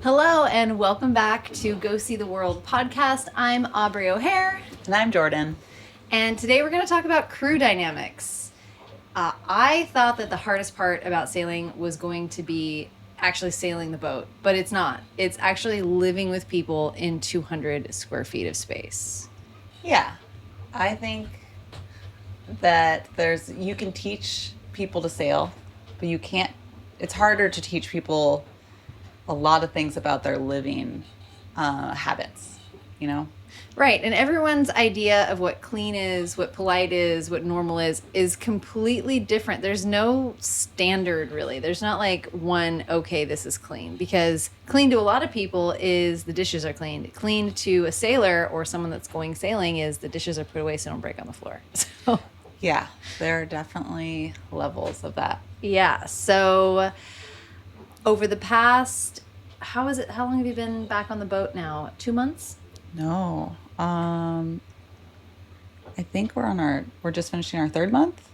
Hello and welcome back to Go See the World podcast. I'm Aubrey O'Hare. And I'm Jordan. And today we're going to talk about crew dynamics. I thought that the hardest part about sailing was going to be actually sailing the boat, but it's not. It's actually living with people in 200 square feet of space. Yeah, I think that you can teach people to sail, but you can't, it's harder to teach people a lot of things about their living habits, you know? Right, and everyone's idea of what clean is, what polite is, what normal is completely different. There's no standard, really. There's not like one, okay, this is clean. Because clean to a lot of people is the dishes are cleaned. Clean to a sailor or someone that's going sailing is the dishes are put away so don't break on the floor. So yeah, there are definitely levels of that. Yeah, so over the past, how long have you been back on the boat now? 2 months? No. I think we're just finishing our third month.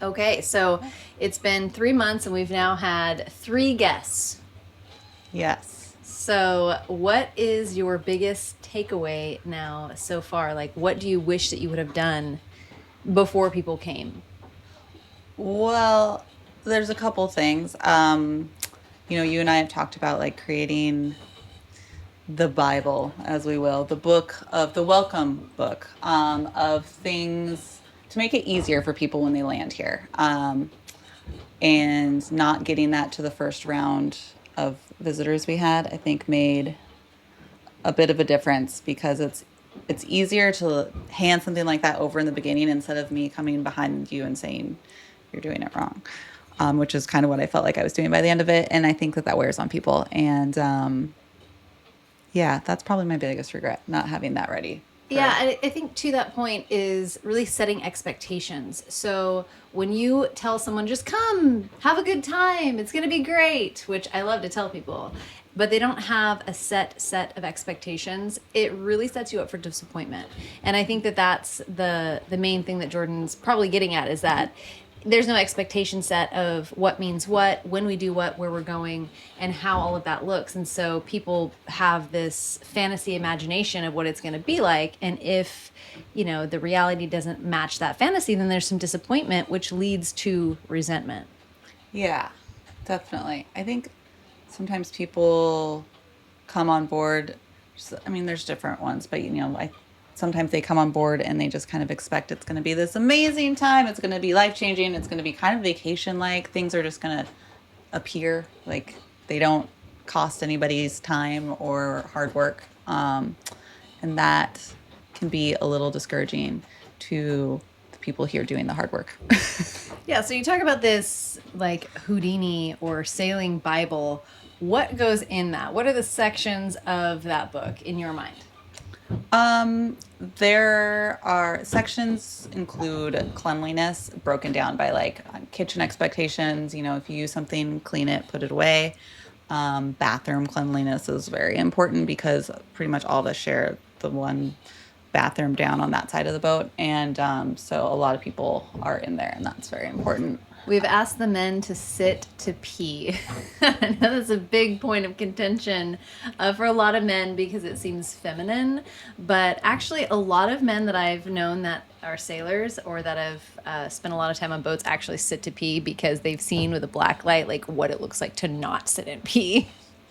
Okay, so it's been 3 months and we've now had 3 guests. Yes. So what is your biggest takeaway now so far? Like, what do you wish that you would have done before people came? Well, there's a couple things. You and I have talked about like creating the Bible, as we will, the welcome book of things to make it easier for people when they land here. And not getting that to the first round of visitors we had, I think made a bit of a difference because it's easier to hand something like that over in the beginning instead of me coming behind you and saying you're doing it wrong. Which is kind of what I felt like I was doing by the end of it. And I think that wears on people. And yeah, that's probably my biggest regret, not having that ready. Yeah, I think to that point is really setting expectations. So when you tell someone, just come, have a good time, it's going to be great, which I love to tell people, but they don't have a set of expectations, it really sets you up for disappointment. And I think that that's the main thing that Jordan's probably getting at is that there's no expectation set of what means what, when we do what, where we're going, and how all of that looks. And so people have this fantasy imagination of what it's going to be like. And if, the reality doesn't match that fantasy, then there's some disappointment, which leads to resentment. Yeah, definitely. I think sometimes people come on board. There's different ones, but, sometimes they come on board and they just kind of expect it's going to be this amazing time. It's going to be life-changing. It's going to be kind of vacation-like. Things are just going to appear. Like they don't cost anybody's time or hard work. And that can be a little discouraging to the people here doing the hard work. Yeah, so you talk about this like Houdini or sailing Bible. What goes in that? What are the sections of that book in your mind? There are sections include cleanliness broken down by like kitchen expectations. If you use something, clean it, put it away. Bathroom cleanliness is very important because pretty much all of us share the one bathroom down on that side of the boat. And, so a lot of people are in there and that's very important. We've asked the men to sit to pee. I know that's a big point of contention for a lot of men because it seems feminine. But actually, a lot of men that I've known that are sailors or that have spent a lot of time on boats actually sit to pee because they've seen with a black light like what it looks like to not sit and pee.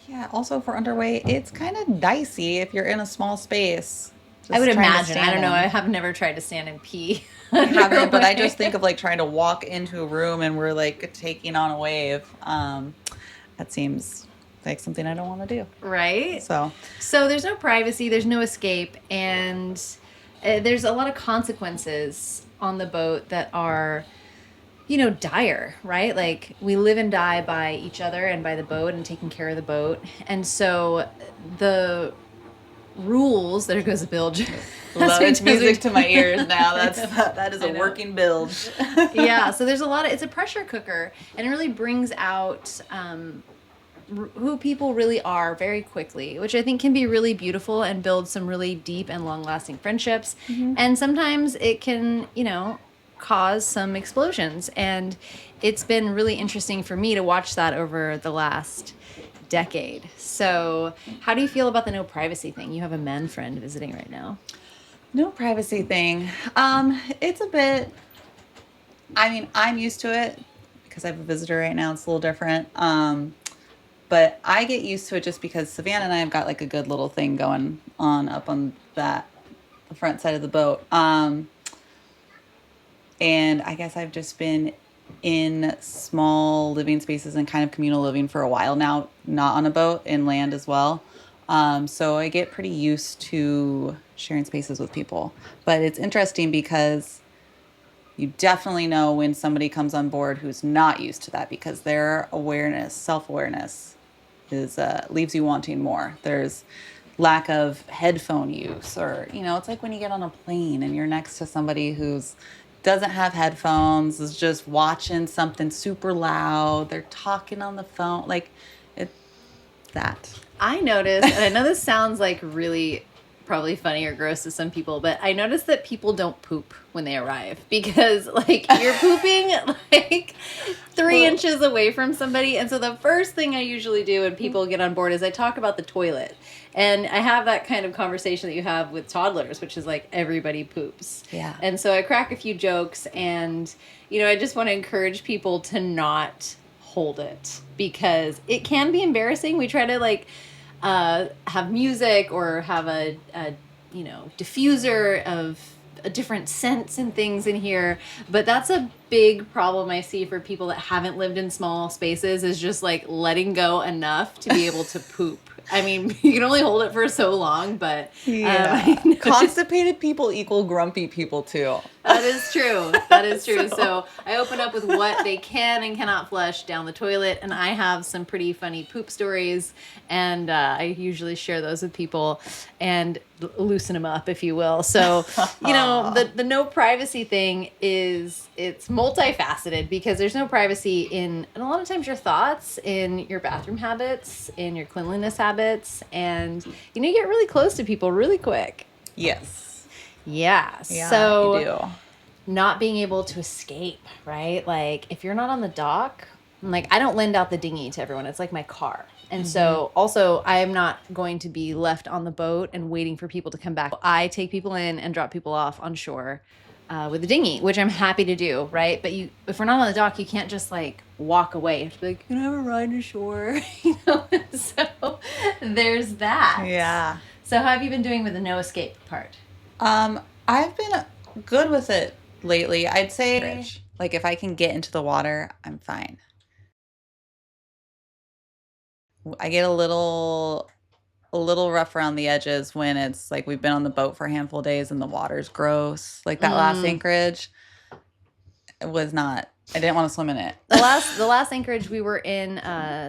Yeah, also for underway, it's kind of dicey if you're in a small space. I would imagine. I don't know. I have never tried to stand and pee. I haven't, but I just think of like trying to walk into a room and we're like taking on a wave. That seems like something I don't want to do. Right? So there's no privacy, there's no escape, and there's a lot of consequences on the boat that are, dire, right? Like we live and die by each other and by the boat and taking care of the boat. And so the rules, there goes a bilge. It's music to my ears now. That is a working bilge. Yeah, so there's it's a pressure cooker, and it really brings out who people really are very quickly, which I think can be really beautiful and build some really deep and long-lasting friendships. Mm-hmm. And sometimes it can, cause some explosions. And it's been really interesting for me to watch that over the last decade. So how do you feel about the no privacy thing? You have a man friend visiting right now. No privacy thing. It's a bit, I mean, I'm used to it because I have a visitor right now. It's a little different. But I get used to it just because Savannah and I have got like a good little thing going on up on the front side of the boat. And I guess I've just been in small living spaces and kind of communal living for a while now, not on a boat, inland as well. So I get pretty used to sharing spaces with people. But it's interesting because you definitely know when somebody comes on board who's not used to that, because their awareness, self-awareness is leaves you wanting more. There's lack of headphone use, or, it's like when you get on a plane and you're next to somebody who's doesn't have headphones, is just watching something super loud. They're talking on the phone. Like, that. I noticed, and I know this sounds like really probably funny or gross to some people, but I noticed that people don't poop when they arrive, because like you're pooping like 3 inches away from somebody. And so the first thing I usually do when people get on board is I talk about the toilet. And I have that kind of conversation that you have with toddlers, which is like everybody poops. Yeah. And so I crack a few jokes, and, I just want to encourage people to not hold it, because it can be embarrassing. We try to like have music or have a diffuser of different scents and things in here, but that's a big problem I see for people that haven't lived in small spaces, is just like letting go enough to be able to poop. I mean, you can only hold it for so long, but Constipated people equal grumpy people too. That is true. That is true. So I open up with what they can and cannot flush down the toilet, and I have some pretty funny poop stories, and I usually share those with people and loosen them up, if you will. So, the no privacy thing it's multifaceted, because there's no privacy in a lot of times your thoughts, in your bathroom habits, in your cleanliness habits, and you get really close to people really quick. Yes. Yeah. Yeah, So you do. Not being able to escape, right? Like if you're not on the dock, like I don't lend out the dinghy to everyone. It's like my car. And so also I am not going to be left on the boat and waiting for people to come back. I take people in and drop people off on shore with the dinghy, which I'm happy to do, right? But if we're not on the dock, you can't just like walk away. You have to be like, can I have a ride to shore? So there's that. Yeah. So how have you been doing with the no escape part? I've been good with it lately. I'd say, like, if I can get into the water, I'm fine. I get a little rough around the edges when it's like we've been on the boat for a handful of days and the water's gross. Like that last anchorage was not. I didn't want to swim in it. The last anchorage we were in,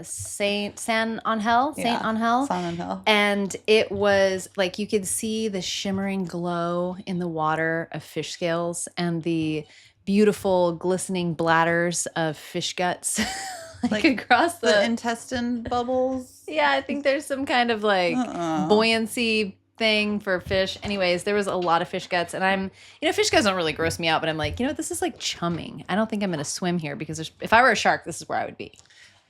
Saint Angel, and it was like you could see the shimmering glow in the water of fish scales and the beautiful glistening bladders of fish guts, like across the intestine bubbles. Yeah, I think there's some kind of like buoyancy thing for fish. Anyways, there was a lot of fish guts, and fish guts don't really gross me out, but I'm like, this is like chumming. I don't think I'm going to swim here, because if I were a shark, this is where I would be.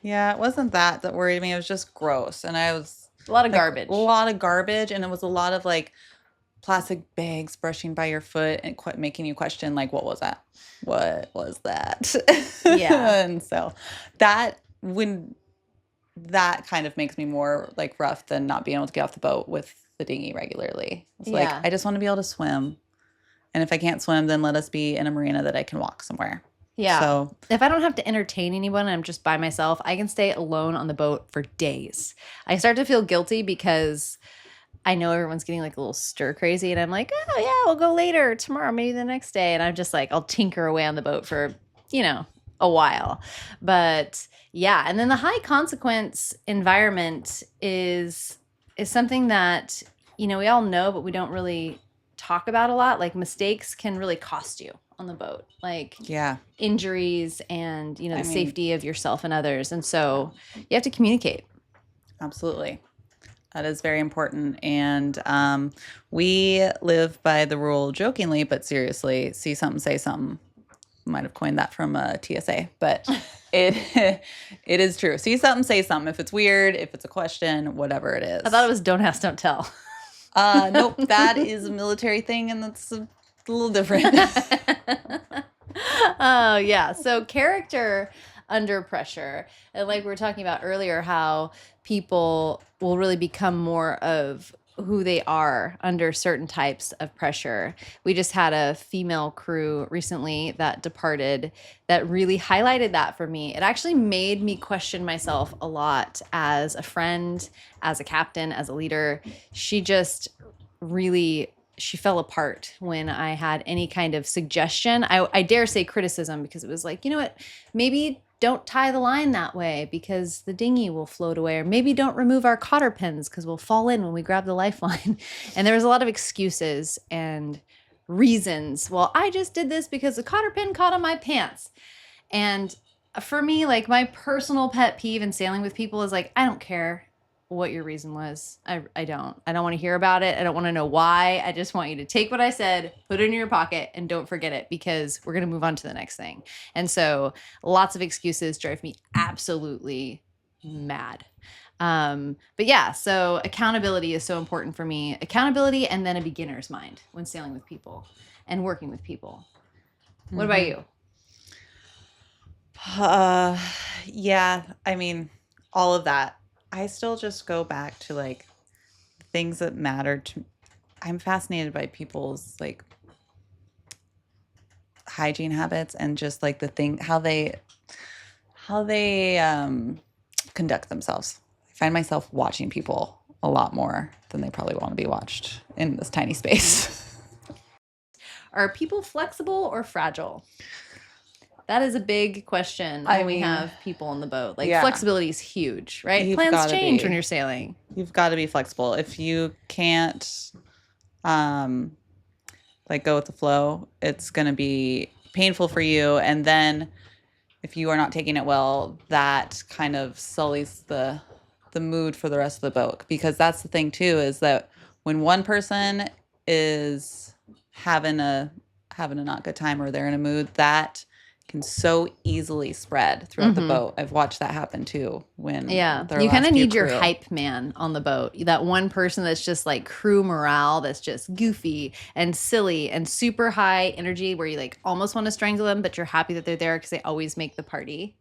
Yeah, it wasn't that worried me. It was just gross, and I was a lot of garbage. And it was a lot of like plastic bags brushing by your foot and making you question, like, what was that? What was that? Yeah. And so that kind of makes me more like rough than not being able to get off the boat with the dinghy regularly. It's like, I just want to be able to swim. And if I can't swim, then let us be in a marina that I can walk somewhere. Yeah. So if I don't have to entertain anyone and I'm just by myself, I can stay alone on the boat for days. I start to feel guilty because I know everyone's getting like a little stir crazy, and I'm like, oh yeah, we'll go later, tomorrow, maybe the next day. And I'm just like, I'll tinker away on the boat for, a while. But yeah. And then the high consequence environment is something that, we all know, but we don't really talk about a lot. Like mistakes can really cost you on the boat, like injuries and, the safety of yourself and others. And so you have to communicate. Absolutely. That is very important. And we live by the rule jokingly, but seriously, see something, say something. might have coined that from TSA, but it it is true. See something, say something. If it's weird, if it's a question, whatever it is. I thought it was don't ask, don't tell. Nope, that is a military thing, and that's a little different. Oh, yeah. So character under pressure. And like we were talking about earlier, how people will really become more of who they are under certain types of pressure. We just had a female crew recently that departed that really highlighted that for me. It actually made me question myself a lot as a friend, as a captain, as a leader. She just really, she fell apart when I had any kind of suggestion. I dare say criticism, because it was like, you know what, maybe don't tie the line that way because the dinghy will float away, or maybe don't remove our cotter pins because we'll fall in when we grab the lifeline. And there was a lot of excuses and reasons. Well, I just did this because the cotter pin caught on my pants. And for me, like, my personal pet peeve in sailing with people is like, I don't care what your reason was. I don't want to hear about it. I don't want to know why. I just want you to take what I said, put it in your pocket, and don't forget it, because we're going to move on to the next thing. And so lots of excuses drive me absolutely mad. But yeah, so accountability is so important for me. Accountability, and then a beginner's mind when sailing with people and working with people. What about you? Yeah, I mean, all of that. I still just go back to like things that matter to. I'm fascinated by people's like hygiene habits and just like the thing, how they conduct themselves. I find myself watching people a lot more than they probably want to be watched in this tiny space. Are people flexible or fragile? That is a big question when we have people on the boat. Like, flexibility is huge, right? Plans change when you're sailing. You've got to be flexible. If you can't, like, go with the flow, it's going to be painful for you. And then if you are not taking it well, that kind of sullies the mood for the rest of the boat. Because that's the thing, too, is that when one person is having a not good time, or they're in a mood, that can so easily spread throughout the boat. I've watched that happen too. When you kind of need your hype man on the boat. That one person that's just like crew morale, that's just goofy and silly and super high energy, where you like almost want to strangle them, but you're happy that they're there because they always make the party.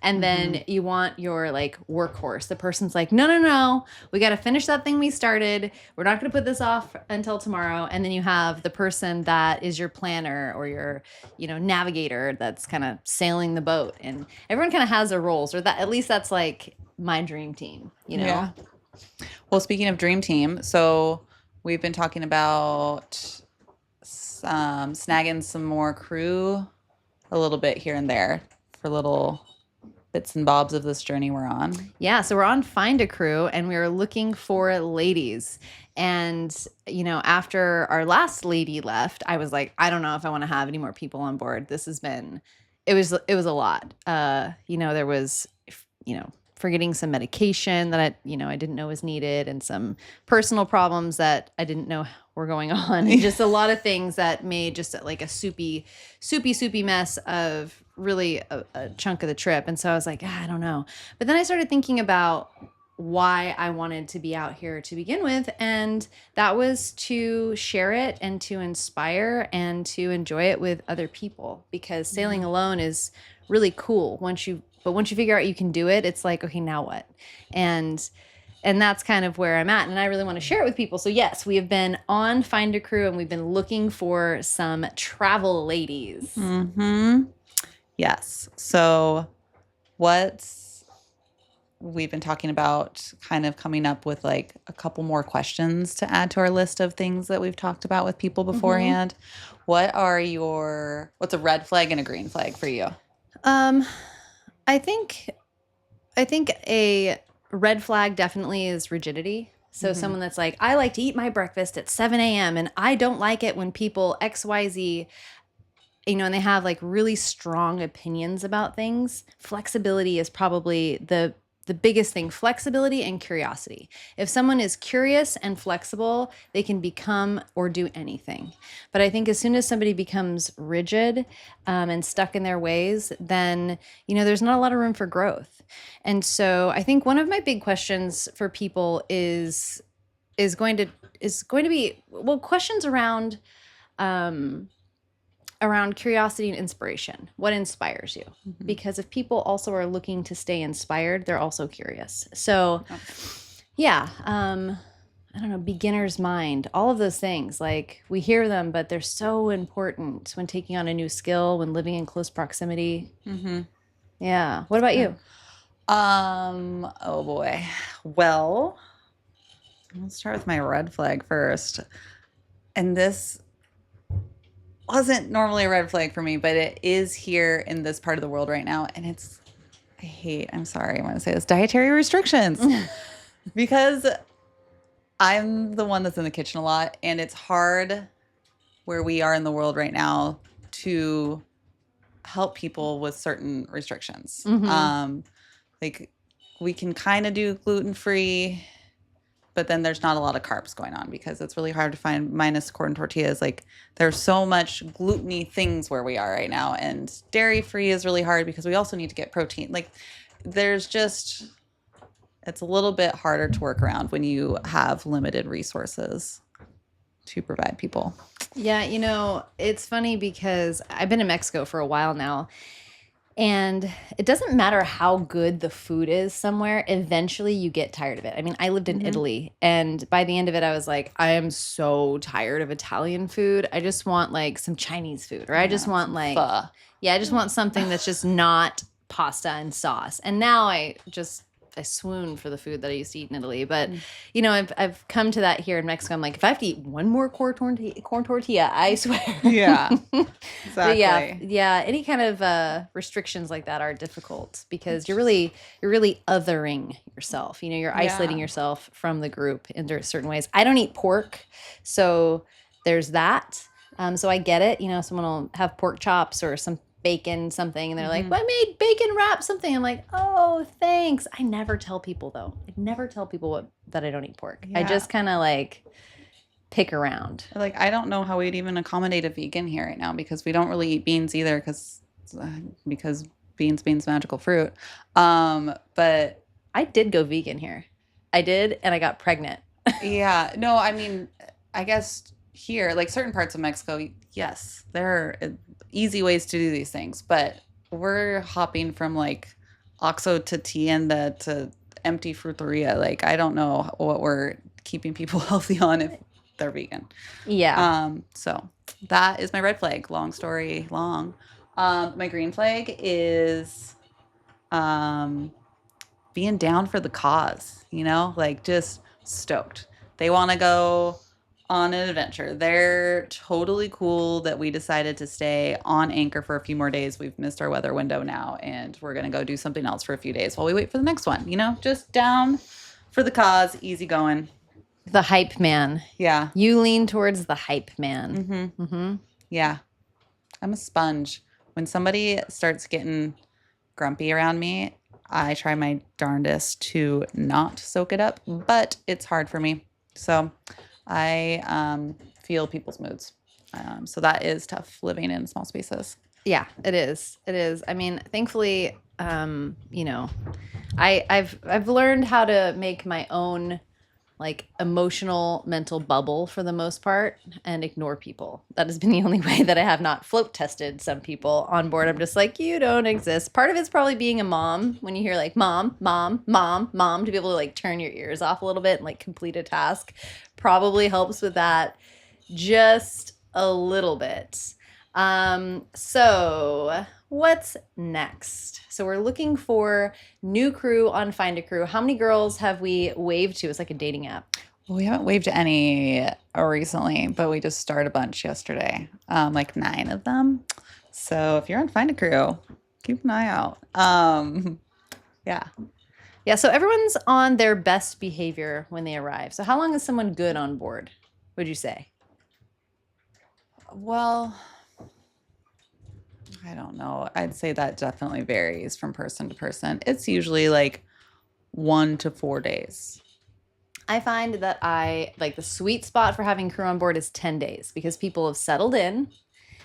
And then you want your like workhorse. The person's like, no, we got to finish that thing we started. We're not going to put this off until tomorrow. And then you have the person that is your planner or your, navigator that's kind of sailing the boat. And everyone kind of has their roles, or that, at least that's like my dream team, Yeah. Well, speaking of dream team, so we've been talking about snagging some more crew a little bit here and there for little bits and bobs of this journey we're on. Yeah, so we're on Find a Crew, and we are looking for ladies. And, after our last lady left, I was like, I don't know if I want to have any more people on board. It was a lot. There was, forgetting some medication that I didn't know was needed, and some personal problems that I didn't know were going on. And just a lot of things that made just like a soupy mess of really a chunk of the trip. And so I was like, I don't know. But then I started thinking about why I wanted to be out here to begin with. And that was to share it and to inspire and to enjoy it with other people, because sailing alone is really cool. Once you figure out you can do it, it's like, okay, now what? And that's kind of where I'm at. And I really want to share it with people. So yes, we have been on Find a Crew, and we've been looking for some travel ladies. Yes. So we've been talking about kind of coming up with like a couple more questions to add to our list of things that we've talked about with people beforehand. What's a red flag and a green flag for you? I think a red flag definitely is rigidity. So someone that's like, I like to eat my breakfast at 7 a.m. and I don't like it when people XYZ, and they have like really strong opinions about things. Flexibility is probably the the biggest thing, flexibility and curiosity. If someone is curious and flexible, they can become or do anything. But I think as soon as somebody becomes rigid and stuck in their ways, then, there's not a lot of room for growth. And so I think one of my big questions for people is going to be, well, questions around curiosity and inspiration. What inspires you? Because if people also are looking to stay inspired, they're also curious. So, yeah, I don't know, beginner's mind, all of those things. Like, we hear them, but they're so important when taking on a new skill, when living in close proximity. Yeah. What about you? Oh boy. Well, I'll start with my red flag first. And this wasn't normally a red flag for me, but it is here in this part of the world right now. And I'm sorry, I want to say this, dietary restrictions. Because I'm the one that's in the kitchen a lot, and it's hard where we are in the world right now to help people with certain restrictions. Like, we can kind of do gluten-free, but then there's not a lot of carbs going on because it's really hard to find, minus corn tortillas. Like, there's so much gluten-y things where we are right now, and dairy-free is really hard because we also need to get protein. Like, it's a little bit harder to work around when you have limited resources to provide people. Yeah, it's funny because I've been in Mexico for a while now, and it doesn't matter how good the food is somewhere, eventually you get tired of it. I mean, I lived in Italy, and by the end of it, I was like, I am so tired of Italian food. I just want like some Chinese food, or I just want like, pho. Yeah, I just want something that's just not pasta and sauce. And now I swoon for the food that I used to eat in Italy. But, I've come to that here in Mexico. I'm like, if I have to eat one more corn tortilla, I swear. Yeah, exactly. But yeah, any kind of restrictions like that are difficult because you're really othering yourself. You're isolating yourself from the group in certain ways. I don't eat pork, so there's that. So I get it. Someone will have pork chops or some bacon something, and they're like, well, I made bacon wrap something. I'm like, oh, thanks. I never tell people, though. I never tell people that I don't eat pork. I just kind of like pick around. Like, I don't know how we'd even accommodate a vegan here right now because we don't really eat beans either because beans magical fruit. But I did go vegan here. I did, and I got pregnant. Yeah. No, I mean, I guess here, like certain parts of Mexico, yes, there are easy ways to do these things, but we're hopping from like Oxo to Tienda to empty fruteria. Like, I don't know what we're keeping people healthy on if they're vegan. Yeah. So that is my red flag. Long story long. My green flag is being down for the cause, like just stoked. They want to go on an adventure. They're totally cool that we decided to stay on anchor for a few more days. We've missed our weather window now, and we're going to go do something else for a few days while we wait for the next one. Just down for the cause, easy going. The hype man. Yeah. You lean towards the hype man. Yeah. I'm a sponge. When somebody starts getting grumpy around me, I try my darndest to not soak it up, but it's hard for me. So I feel people's moods. So that is tough living in small spaces. Yeah, it is. It is. I mean, thankfully, I've learned how to make my own like emotional mental bubble for the most part and ignore people. That has been the only way that I have not float tested some people on board. I'm just like, you don't exist. Part of it's probably being a mom when you hear like mom, mom, mom, mom, to be able to like turn your ears off a little bit and like complete a task probably helps with that just a little bit. So what's next? So we're looking for new crew on Find a Crew. How many girls have we waved to? It's like a dating app. Well, we haven't waved to any recently, but we just started a bunch yesterday, like 9 of them. So if you're on Find a Crew, keep an eye out. Yeah. Yeah, so everyone's on their best behavior when they arrive. So how long is someone good on board, would you say? Well, I don't know. I'd say that definitely varies from person to person. It's usually like 1 to 4 days? I find that the sweet spot for having crew on board is 10 days because people have settled in.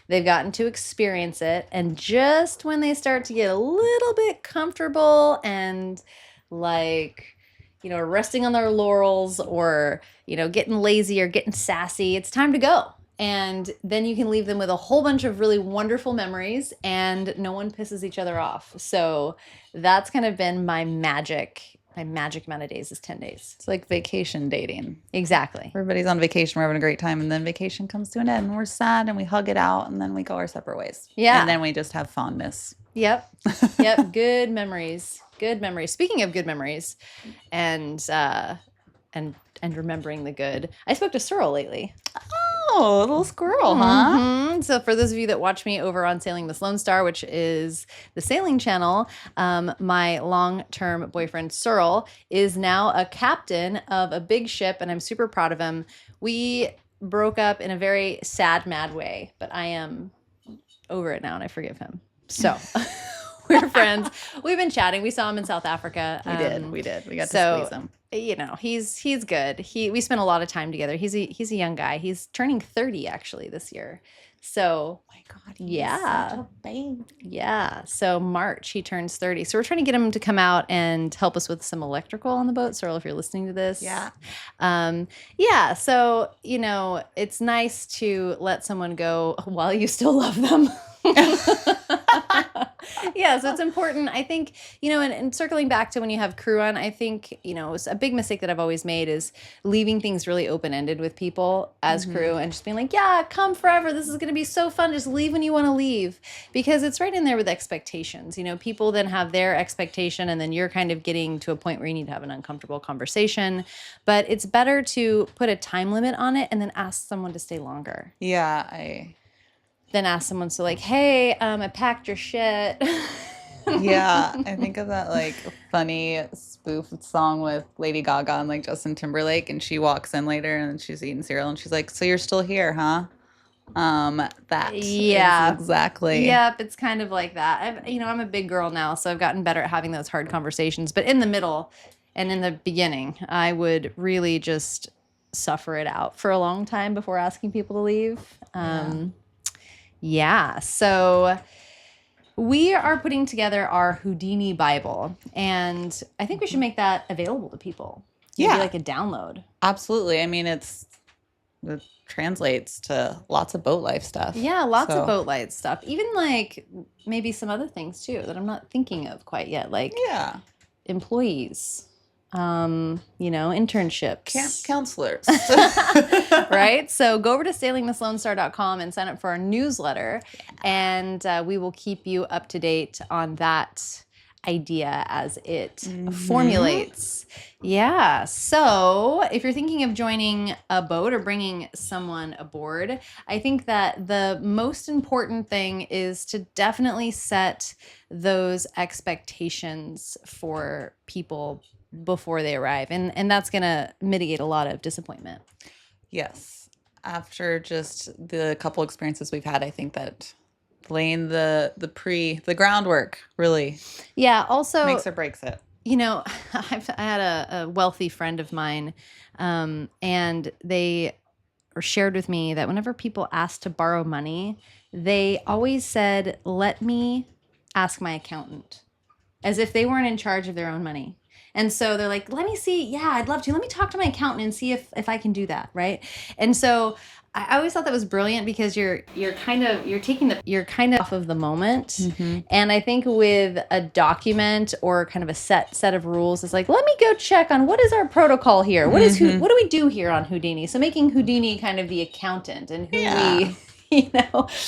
They've gotten to experience it. And just when they start to get a little bit comfortable and resting on their laurels or, getting lazy or getting sassy, it's time to go. And then you can leave them with a whole bunch of really wonderful memories and no one pisses each other off. So that's kind of been my magic amount of days is 10 days. It's like vacation dating. Exactly. Everybody's on vacation. We're having a great time. And then vacation comes to an end and we're sad and we hug it out and then we go our separate ways. Yeah. And then we just have fondness. Yep. Yep. Good memories. Good memories. Speaking of good memories and remembering the good, I spoke to Searle lately. Oh, a little squirrel, huh? Mm-hmm. So for those of you that watch me over on Sailing the Sloan Star, which is the sailing channel, my long-term boyfriend Searle is now a captain of a big ship, and I'm super proud of him. We broke up in a very sad, mad way, but I am over it now, and I forgive him. So we're friends. We've been chatting. We saw him in South Africa. We did. We got to squeeze him. He's good. We spent a lot of time together. He's a young guy. He's turning 30 actually this year. So, oh my God, yeah, such a baby. Yeah. So March he turns 30. So we're trying to get him to come out and help us with some electrical on the boat. Searle, if you're listening to this, yeah. Yeah. So it's nice to let someone go while you still love them. Yeah, so it's important. I think, and circling back to when you have crew on, I think, it's a big mistake that I've always made is leaving things really open-ended with people as crew and just being like, yeah, come forever. This is going to be so fun. Just leave when you want to leave, because it's right in there with expectations. People then have their expectation and then you're kind of getting to a point where you need to have an uncomfortable conversation. But it's better to put a time limit on it and then ask someone to stay longer. Yeah, Then ask someone, so hey, I packed your shit. Yeah, I think of that funny spoof song with Lady Gaga and Justin Timberlake, and she walks in later and she's eating cereal and she's like, "So you're still here, huh?" That yeah, is exactly. Yep, it's kind of like that. I'm a big girl now, so I've gotten better at having those hard conversations. But in the middle and in the beginning, I would really just suffer it out for a long time before asking people to leave. Yeah, so we are putting together our Houdini Bible, and I think we should make that available to people. Maybe a download. Absolutely. I mean, it translates to lots of boat life stuff. Yeah, lots of boat life stuff. Even maybe some other things too that I'm not thinking of quite yet, employees. Internships. Camp counselors. Right? So go over to sailingthesloanstar.com and sign up for our newsletter. And we will keep you up to date on that idea as it formulates. Yeah. So if you're thinking of joining a boat or bringing someone aboard, I think that the most important thing is to definitely set those expectations for people before they arrive. And that's going to mitigate a lot of disappointment. Yes. After just the couple experiences we've had, I think that laying the groundwork really also makes or breaks it. I had a wealthy friend of mine, and they shared with me that whenever people asked to borrow money, they always said, "Let me ask my accountant," as if they weren't in charge of their own money. And so they're like, let me see. Yeah, I'd love to. Let me talk to my accountant and see if I can do that. Right. And so I always thought that was brilliant because you're kind of off of the moment. Mm-hmm. And I think with a document or kind of a set of rules, it's let me go check on what is our protocol here. What is what do we do here on Houdini? So making Houdini kind of the accountant and who we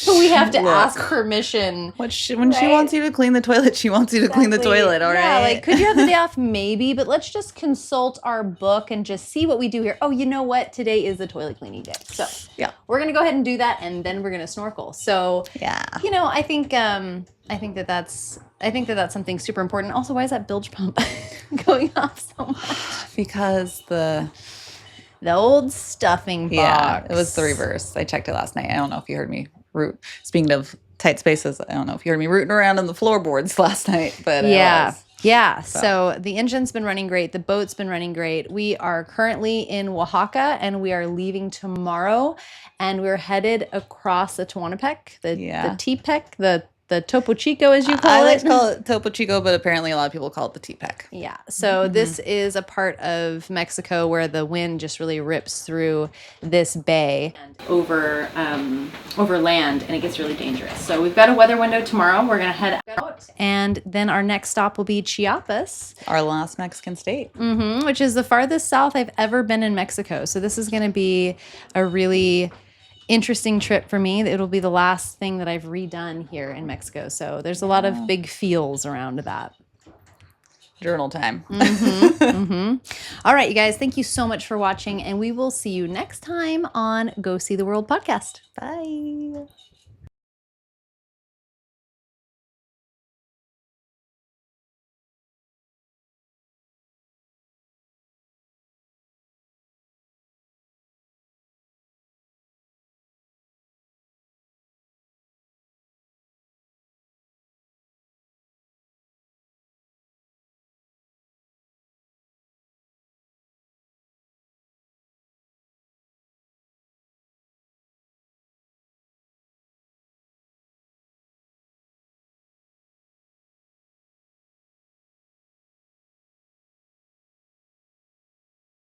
who we have to ask permission. When she wants you to clean the toilet, she wants you to clean the toilet, all right? Yeah, could you have the day off? Maybe, but let's just consult our book and just see what we do here. Oh, you know what? Today is the toilet cleaning day. So we're going to go ahead and do that, and then we're going to snorkel. So, I think that's something super important. Also, why is that bilge pump going off so much? Because the old stuffing box. Yeah, it was the reverse. I checked it last night. I don't know if you heard me speaking of tight spaces, I don't know if you heard me rooting around on the floorboards last night, but Yeah, so the engine's been running great. The boat's been running great. We are currently in Oaxaca, and we are leaving tomorrow, and we're headed across the Tehuantepec, the Tepec, the Topo Chico, as you call I it. like to call it Topo Chico, but apparently a lot of people call it the Tepec. Yeah, so this is a part of Mexico where the wind just really rips through this bay and over land, and it gets really dangerous. So we've got a weather window tomorrow. We're going to head out, and then our next stop will be Chiapas. Our last Mexican state. Which is the farthest south I've ever been in Mexico. So this is going to be a really interesting trip for me. It'll be the last thing that I've redone here in Mexico. So there's a lot of big feels around that. Journal time. All right, you guys, thank you so much for watching, and we will see you next time on Go See the World podcast. Bye.